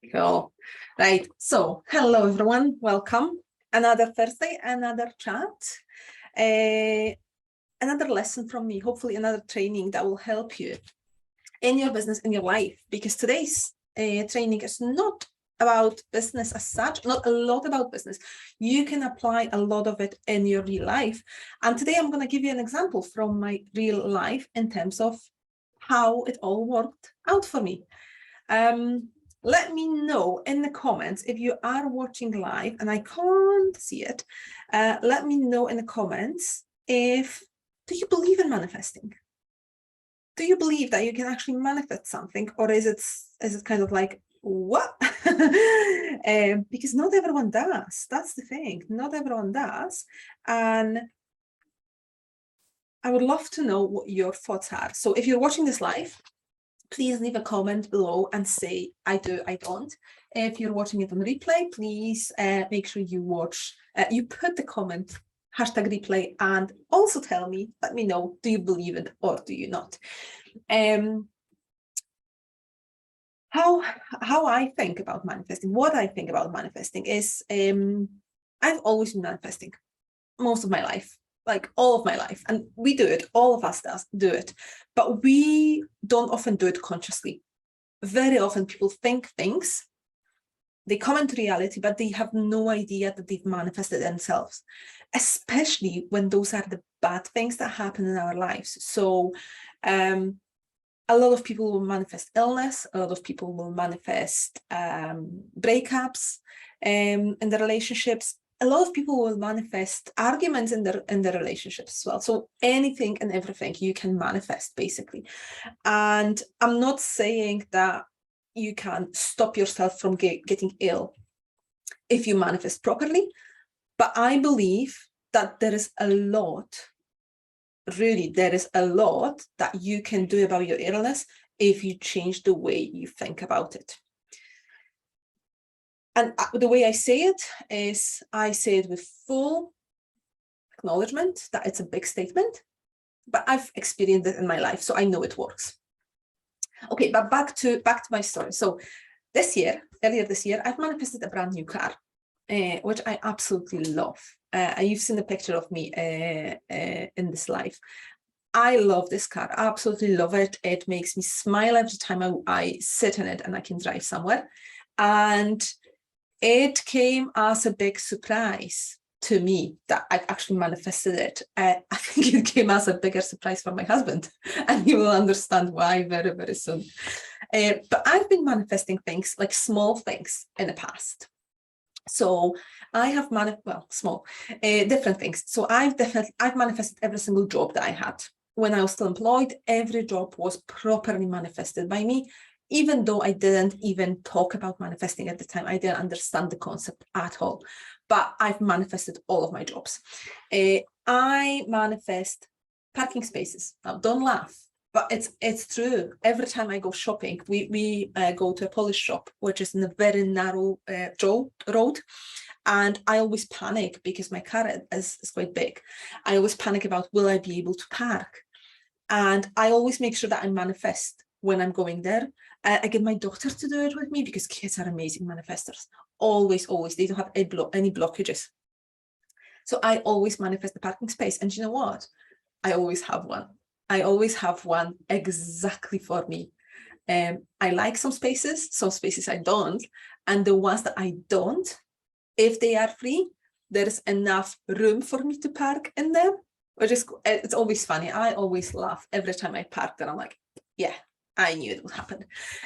Cool. Right. So, hello everyone. Welcome. Another Thursday, another chat, another lesson from me. Hopefully, another training that will help you in your business, in your life. Because today's training is not about business as such, not a lot about business. You can apply a lot of it in your real life. And today I'm going to give you an example from my real life in terms of how it all worked out for me. Let me know in the comments if you are watching live and I can't see it. Let me know in the comments do you believe in manifesting? Do you believe that you can actually manifest something, or is it kind of like what? Because not everyone does. That's the thing. Not everyone does, and I would love to know what your thoughts are. So if you're watching this live, please leave a comment below and say, I do, I don't. If you're watching it on replay, please make sure you you put the comment, #replay, and also tell me, let me know, do you believe it or do you not? How I think about manifesting, what I think about manifesting is, I've always been manifesting most of my life. Like all of my life, and we do it, all of us do it, but we don't often do it consciously. Very often people think things, they come into reality, but they have no idea that they've manifested themselves, especially when those are the bad things that happen in our lives. So a lot of people will manifest illness, a lot of people will manifest breakups in their relationships. A lot of people will manifest arguments in their relationships as well. So anything and everything you can manifest, basically. And I'm not saying that you can stop yourself from getting ill if you manifest properly, but I believe that there is a lot, really, there is a lot that you can do about your illness if you change the way you think about it. And the way I say it is, I say it with full acknowledgement that it's a big statement, but I've experienced it in my life, so I know it works. Okay, but back to my story. So earlier this year, I've manifested a brand new car, which I absolutely love. And you've seen a picture of me in this live. I love this car, absolutely love it. It makes me smile every time I sit in it and I can drive somewhere. And it came as a big surprise to me that I've actually manifested it. I think it came as a bigger surprise for my husband, and he will understand why very, very soon. But I've been manifesting things, like small things, in the past. So I have different things. So I've manifested every single job that I had. When I was still employed, every job was properly manifested by me, even though I didn't even talk about manifesting at the time. I didn't understand the concept at all, but I've manifested all of my jobs. I manifest parking spaces. Now, don't laugh, but it's true. Every time I go shopping, we go to a Polish shop, which is in a very narrow road. And I always panic because my car is quite big. I always panic about, will I be able to park? And I always make sure that I manifest when I'm going there. I get my daughter to do it with me because kids are amazing manifestors. Always. They don't have any blockages. So I always manifest the parking space. And you know what? I always have one. I always have one exactly for me. I like some spaces I don't. And the ones that I don't, if they are free, there's enough room for me to park in them, which is, it's always funny. I always laugh every time I park there. I'm like, yeah, I knew it would happen.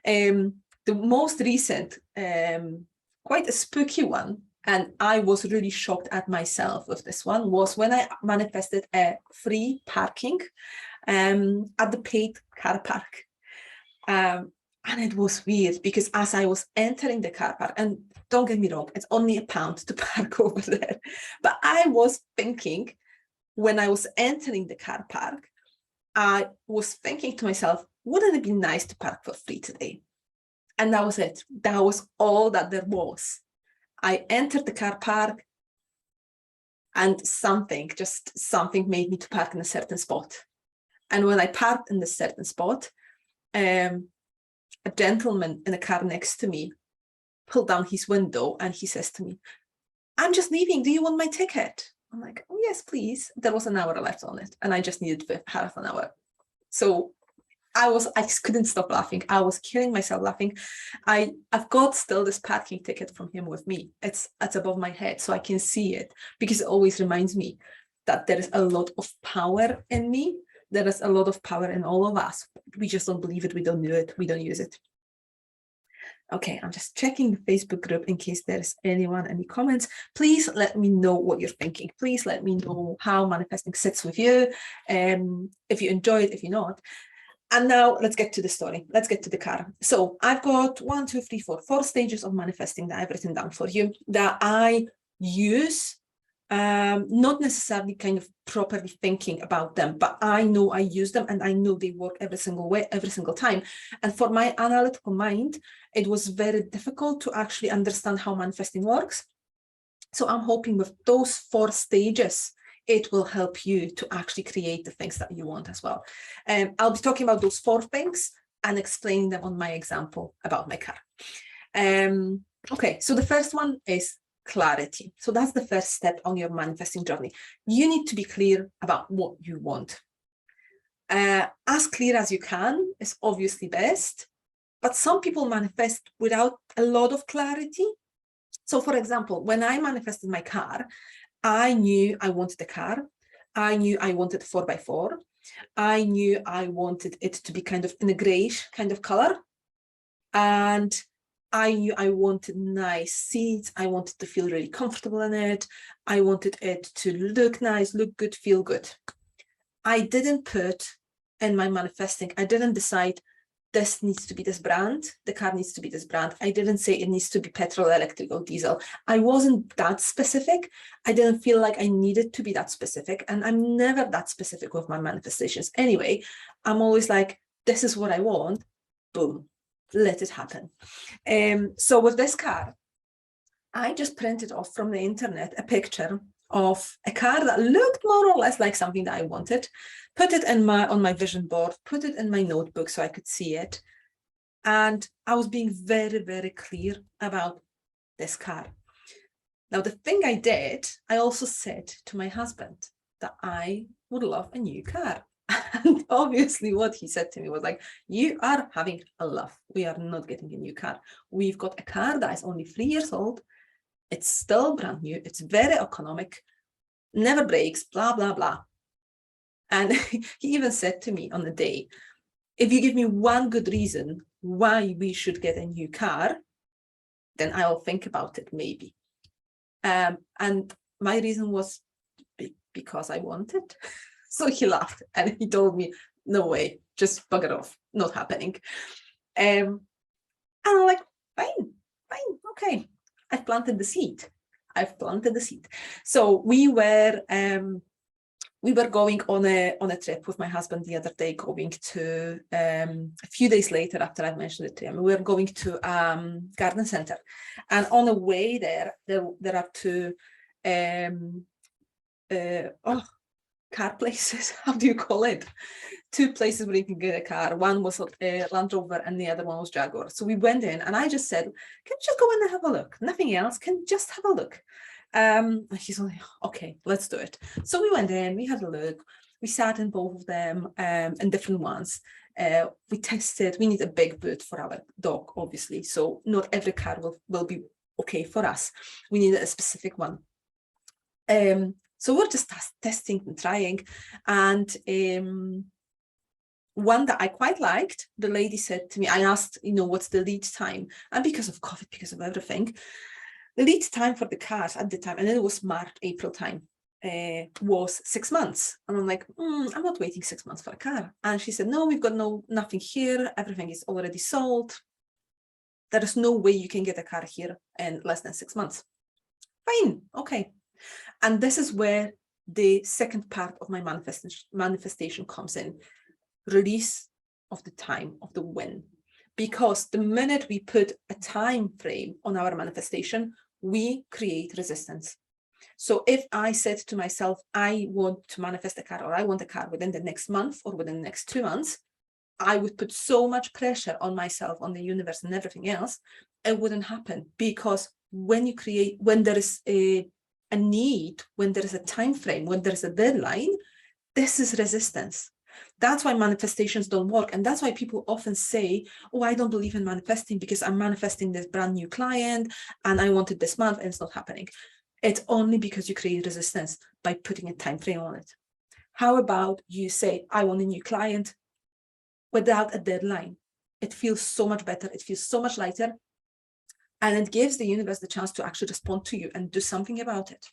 The most recent, quite a spooky one, and I was really shocked at myself with this one, was when I manifested a free parking at the paid car park. And it was weird because as I was entering the car park, and don't get me wrong, it's only £1 to park over there. But I was thinking, when I was entering the car park, I was thinking to myself, wouldn't it be nice to park for free today? And that was it. That was all that there was. I entered the car park and something made me to park in a certain spot. And when I parked in the certain spot, a gentleman in a car next to me pulled down his window and he says to me, "I'm just leaving. Do you want my ticket?" I'm like, "Oh, yes, please." There was an hour left on it and I just needed half an hour. So I just couldn't stop laughing. I was killing myself laughing. I've got still this parking ticket from him with me. It's above my head so I can see it, because it always reminds me that there is a lot of power in me. There is a lot of power in all of us. We just don't believe it. We don't know it. We don't use it. Okay, I'm just checking the Facebook group in case there's any comments. Please let me know what you're thinking. Please let me know how manifesting sits with you. If you enjoy it, if you're not. And now let's get to the story. Let's get to the car. So I've got 4 stages of manifesting that I've written down for you that I use, not necessarily kind of properly thinking about them, but I know I use them and I know they work every single time. And for my analytical mind, it was very difficult to actually understand how manifesting works. So I'm hoping with those 4 stages, it will help you to actually create the things that you want as well. I'll be talking about those 4 things and explaining them on my example about my car. Okay, so the first one is clarity. So that's the first step on your manifesting journey. You need to be clear about what you want. As clear as you can is obviously best, but some people manifest without a lot of clarity. So for example, when I manifested my car, I knew I wanted a car. I knew I wanted 4x4. I knew I wanted it to be kind of in a grayish kind of color. And I knew I wanted nice seats. I wanted to feel really comfortable in it. I wanted it to look nice, look good, feel good. I didn't put in my manifesting, I didn't decide this needs to be this brand, the car needs to be this brand. I didn't say it needs to be petrol, electric, or diesel. I wasn't that specific. I didn't feel like I needed to be that specific. And I'm never that specific with my manifestations. Anyway, I'm always like, this is what I want. Boom, let it happen. So with this car, I just printed off from the internet a picture of a car that looked more or less like something that I wanted, put it on my vision board, put it in my notebook so I could see it. And I was being very, very clear about this car. Now, the thing I did, I also said to my husband that I would love a new car. And obviously what he said to me was like, you are having a laugh. We are not getting a new car. We've got a car that is only 3 years old. It's still brand new. It's very economic, never breaks, blah, blah, blah. And he even said to me on the day, if you give me one good reason why we should get a new car, then I'll think about it, maybe. And my reason was because I wanted. So he laughed and he told me, no way, just bugger off, not happening. And I'm like, fine, okay. I've planted the seed. So we were going on a trip with my husband the other day, going to a few days later after I mentioned it to him. We were going to garden center, and on the way there are 2 car places. How do you call it? 2 places where you can get a car. One was a Land Rover and the other one was Jaguar. So we went in and I just said, can you just go in and have a look? Nothing else, can just have a look. And he's like, okay, let's do it. So we went in, we had a look, we sat in both of them, and different ones. We tested, we need a big boot for our dog, obviously. So not every car will be okay for us. We need a specific one. So we're just testing and trying. And one that I quite liked, the lady said to me, I asked, what's the lead time? And because of COVID, because of everything, the lead time for the cars at the time, and it was March, April time, was 6 months. And I'm like, I'm not waiting 6 months for a car. And she said, no, we've got nothing here. Everything is already sold. There is no way you can get a car here in less than 6 months. Fine, okay. And this is where the second part of my manifestation comes in. Release of the time of the win. Because the minute we put a time frame on our manifestation, we create resistance. So if I said to myself, I want to manifest a car, or I want a car within the next month or within the next 2 months, I would put so much pressure on myself, on the universe and everything else, it wouldn't happen, because when there is a need, when there is a time frame, when there is a deadline, this is resistance. That's why manifestations don't work. And that's why people often say, oh, I don't believe in manifesting because I'm manifesting this brand new client and I want it this month and it's not happening. It's only because you create resistance by putting a time frame on it. How about you say, I want a new client without a deadline? It feels so much better. It feels so much lighter. And it gives the universe the chance to actually respond to you and do something about it.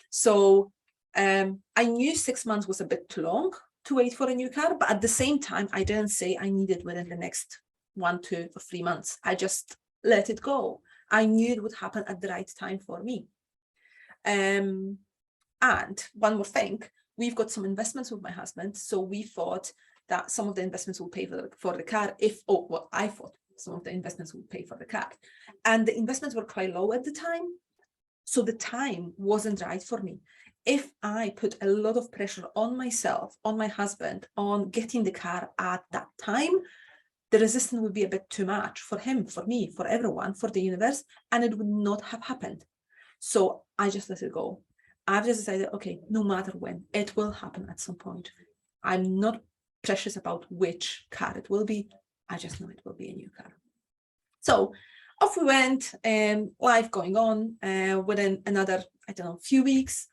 So I knew 6 months was a bit too long to wait for a new car, but at the same time, I didn't say I need it within the next 1, 2, or 3 months. I just let it go. I knew it would happen at the right time for me. And one more thing, we've got some investments with my husband. So we thought that some of the investments will pay for the car I thought some of the investments will pay for the car. And the investments were quite low at the time. So the time wasn't right for me. If I put a lot of pressure on myself, on my husband, on getting the car at that time, the resistance would be a bit too much for him, for me, for everyone, for the universe, and it would not have happened. So I just let it go. I've just decided, okay, no matter when, it will happen at some point. I'm not precious about which car it will be. I just know it will be a new car. So off we went, life going on. Within another, few weeks,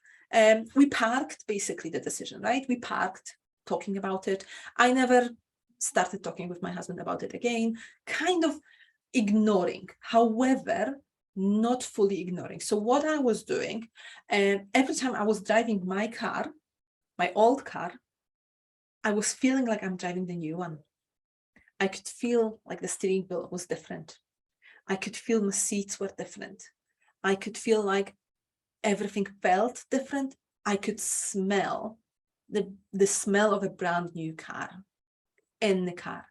we parked basically the decision, right? We parked talking about it. I never started talking with my husband about it again, kind of ignoring, however, not fully ignoring. So what I was doing, every time I was driving my car, my old car, I was feeling like I'm driving the new one. I could feel like the steering wheel was different. I could feel the seats were different. I could feel like everything felt different. I could smell the smell of a brand new car in the car,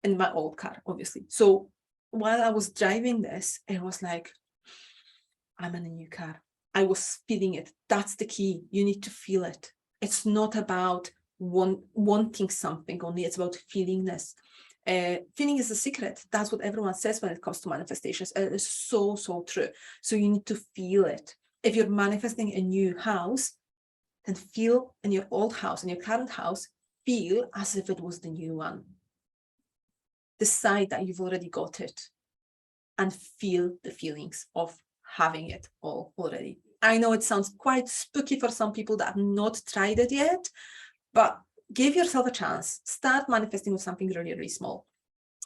in my old car, obviously. So while I was driving this, it was like, I'm in a new car. I was feeling it. That's the key. You need to feel it. It's not about wanting something only. It's about feeling this. Feeling is the secret. That's what everyone says when it comes to manifestations. It is so, so true. So you need to feel it. If you're manifesting a new house, then feel in your old house, in your current house, feel as if it was the new one. Decide that you've already got it and feel the feelings of having it all already. I know it sounds quite spooky for some people that have not tried it yet, but give yourself a chance. Start manifesting with something really, really small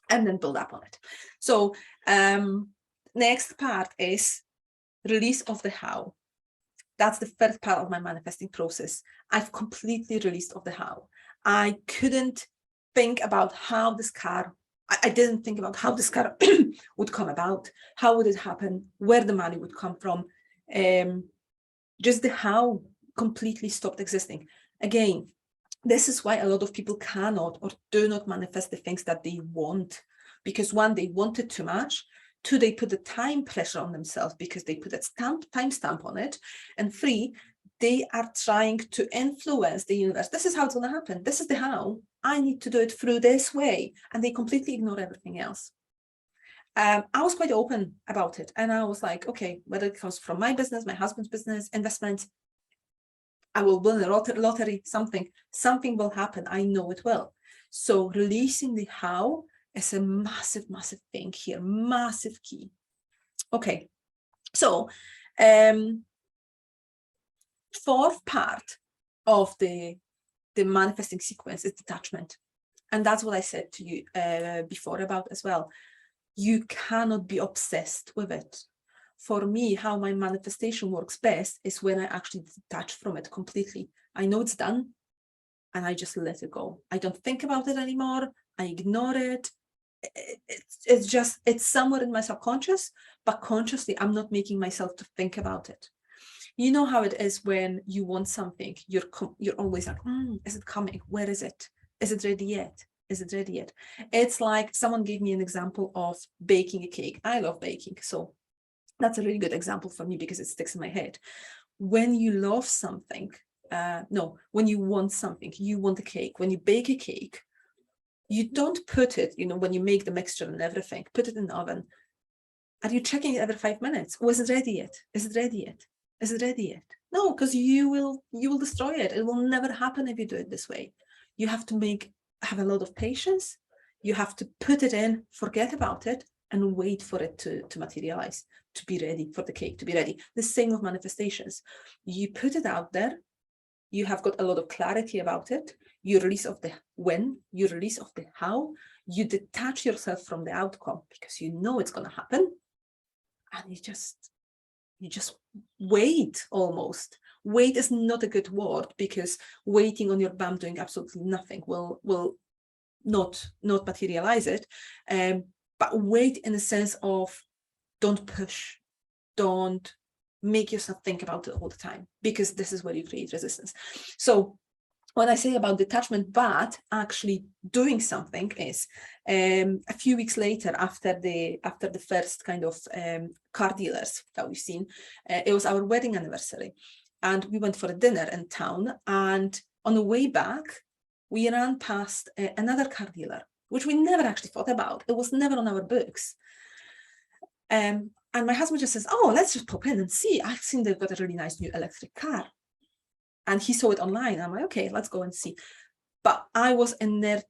and then build up on it. So next part is release of the how. That's the first part of my manifesting process. I've completely released of the how. I couldn't think about how this car, I didn't think about how this car would come about, how would it happen, where the money would come from. Just the how completely stopped existing. Again, this is why a lot of people cannot or do not manifest the things that they want, because 1, they want it too much. 2, they put the time pressure on themselves because they put a time stamp on it. And 3, they are trying to influence the universe. This is how it's going to happen. This is the how. I need to do it through this way. And they completely ignore everything else. I was quite open about it. And I was like, okay, whether it comes from my business, my husband's business, investments, I will win a lottery, something will happen. I know it will. So releasing the how is a massive, massive thing here, massive key. Okay, so fourth part of the manifesting sequence is detachment. And that's what I said to you before about as well. You cannot be obsessed with it. For me, how my manifestation works best is when I actually detach from it completely. I know it's done and I just let it go. I don't think about it anymore. I ignore it. It's somewhere in my subconscious, but consciously, I'm not making myself to think about it. You know how it is when you want something, you're always like, is it coming? Where is it? Is it ready yet? Is it ready yet? It's like someone gave me an example of baking a cake. I love baking, so that's a really good example for me because it sticks in my head. When you love something, when you want something, you want a cake. When you bake a cake, you don't put it, when you make the mixture and everything, put it in the oven. Are you checking it every 5 minutes? Oh, is it ready yet? Is it ready yet? Is it ready yet? No, because you will destroy it. It will never happen if you do it this way. You have to have a lot of patience. You have to put it in, forget about it, and wait for it to materialize, to be ready, for the cake to be ready. The same with manifestations. You put it out there, you have got a lot of clarity about it, you release of the when, you release of the how, you detach yourself from the outcome because you know it's going to happen, and you just wait. Almost wait is not a good word, because waiting on your bum doing absolutely nothing will not materialize it, but wait in the sense of don't push, don't make yourself think about it all the time, because this is where you create resistance. So when I say about detachment, but actually doing something, is a few weeks later, after the first kind of car dealers that we've seen, it was our wedding anniversary, and we went for a dinner in town, and on the way back we ran past another car dealer, which we never actually thought about. It was never on our books. And my husband just says, oh, let's just pop in and see. I've seen they've got a really nice new electric car. And he saw it online. I'm like, okay, let's go and see. But I was in there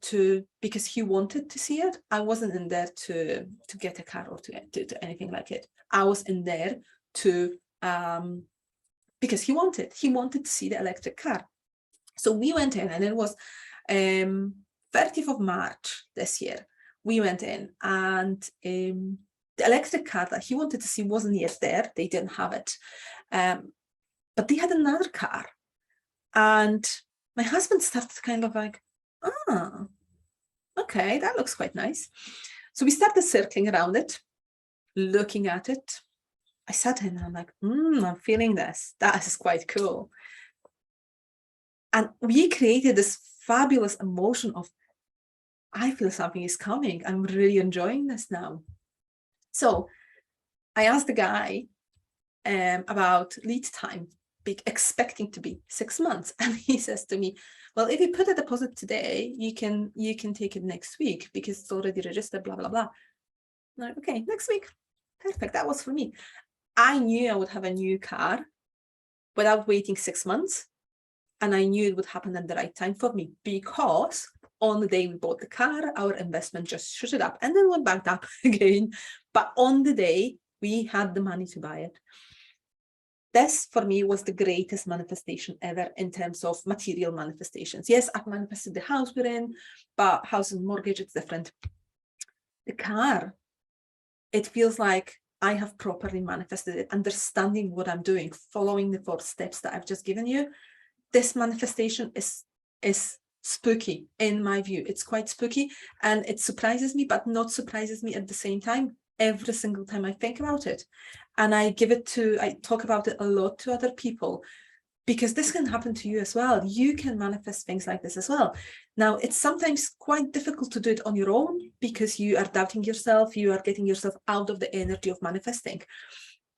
because he wanted to see it. I wasn't in there to get a car or to anything like it. I was in there because he wanted to see the electric car. So we went in, and it was 30th of March this year. We went in, and the electric car that he wanted to see wasn't yet there. They didn't have it. But they had another car. And my husband started kind of like, okay, that looks quite nice. So we started circling around it, looking at it. I sat in and I'm like, I'm feeling this. That is quite cool. And we created this fabulous emotion of, I feel something is coming. I'm really enjoying this now. So I asked the guy about lead time, expecting to be 6 months, and he says to me, well, if you put a deposit today, you can take it next week because it's already registered, blah blah blah. I'm like, okay, next week, perfect. That was for me. I knew I would have a new car without waiting 6 months, and I knew it would happen at the right time for me, because on the day we bought the car, our investment just shot up and then went back up again. But on the day we had the money to buy it. This, for me, was the greatest manifestation ever in terms of material manifestations. Yes, I've manifested the house we're in, but house and mortgage, it's different. The car, it feels like I have properly manifested it, understanding what I'm doing, following the 4 steps that I've just given you. This manifestation is spooky in my view. It's quite spooky, and it surprises me, but not surprises me at the same time. Every single time I think about it, and I talk about it a lot to other people, because this can happen to you as well. You can manifest things like this as well. Now, it's sometimes quite difficult to do it on your own because you are doubting yourself, you are getting yourself out of the energy of manifesting.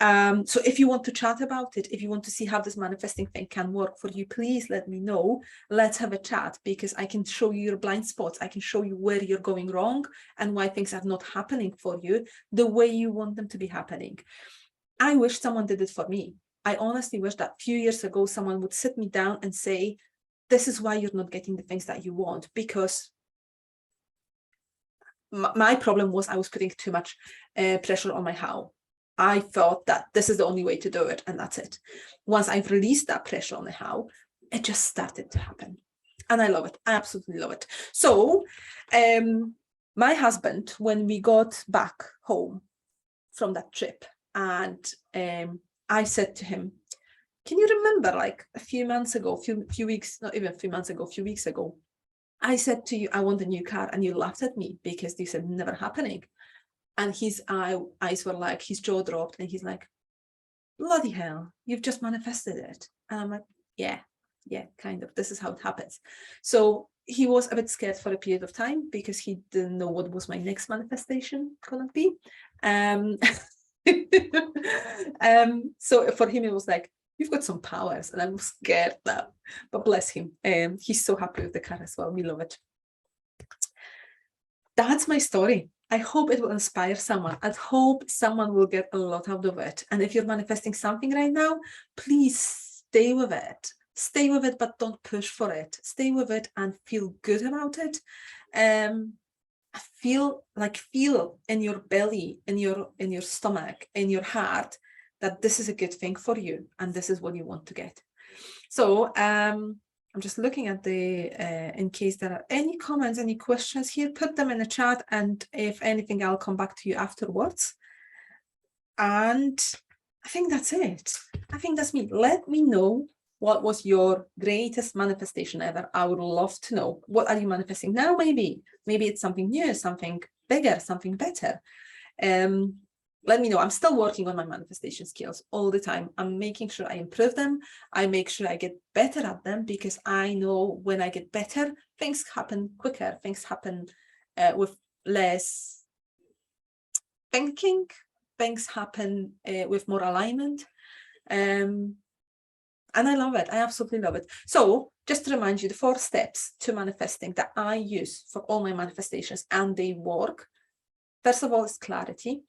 So if you want to chat about it, if you want to see how this manifesting thing can work for you, please let me know. Let's have a chat, because I can show you your blind spots. I can show you where you're going wrong and why things are not happening for you the way you want them to be happening. I wish someone did it for me. I honestly wish that a few years ago, someone would sit me down and say, this is why you're not getting the things that you want. Because my problem was I was putting too much pressure on my how. I thought that this is the only way to do it, and that's it. Once I've released that pressure on the how, it just started to happen. And I love it. I absolutely love it. So my husband, when we got back home from that trip, and I said to him, can you remember, like a few months ago, few weeks, not even a few months ago, a few weeks ago, I said to you, I want a new car, and you laughed at me because you said never happening. And his eyes were like, his jaw dropped, and he's like, bloody hell, you've just manifested it. And I'm like, yeah, kind of. This is how it happens. So he was a bit scared for a period of time because he didn't know what was my next manifestation gonna be. So for him, it was like, you've got some powers, and I'm scared now. But bless him. He's so happy with the car as well. We love it. That's my story. I hope it will inspire someone. I hope someone will get a lot out of it. And if you're manifesting something right now, please stay with it. Stay with it, but don't push for it. Stay with it and feel good about it. Feel in your belly, in your stomach, in your heart, that this is a good thing for you and this is what you want to get. So I'm just looking at the in case there are any comments, any questions here, put them in the chat, and if anything, I'll come back to you afterwards. And I think that's it. I think that's me. Let me know what was your greatest manifestation ever. I would love to know. What are you manifesting now? Maybe it's something new, something bigger, something better. Let me know. I'm still working on my manifestation skills all the time. I'm making sure I improve them. I make sure I get better at them, because I know when I get better, things happen quicker. Things happen with less thinking. Things happen with more alignment. And I love it. I absolutely love it. So just to remind you, the 4 steps to manifesting that I use for all my manifestations, and they work. First of all is clarity,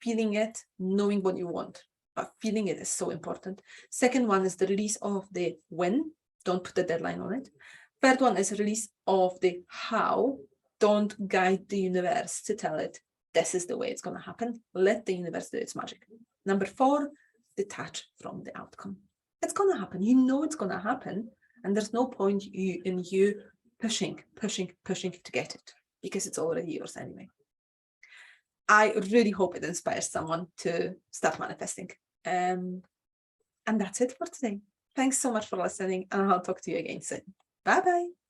feeling it, knowing what you want, but feeling it is so important. Second one is the release of the when. Don't put a deadline on it. Third one is release of the how. Don't guide the universe to tell it, this is the way it's going to happen. Let the universe do its magic. Number 4, detach from the outcome. It's going to happen. You know it's going to happen. And there's no point in you pushing to get it, because it's already yours anyway. I really hope it inspires someone to start manifesting. And that's it for today. Thanks so much for listening, and I'll talk to you again soon. Bye-bye.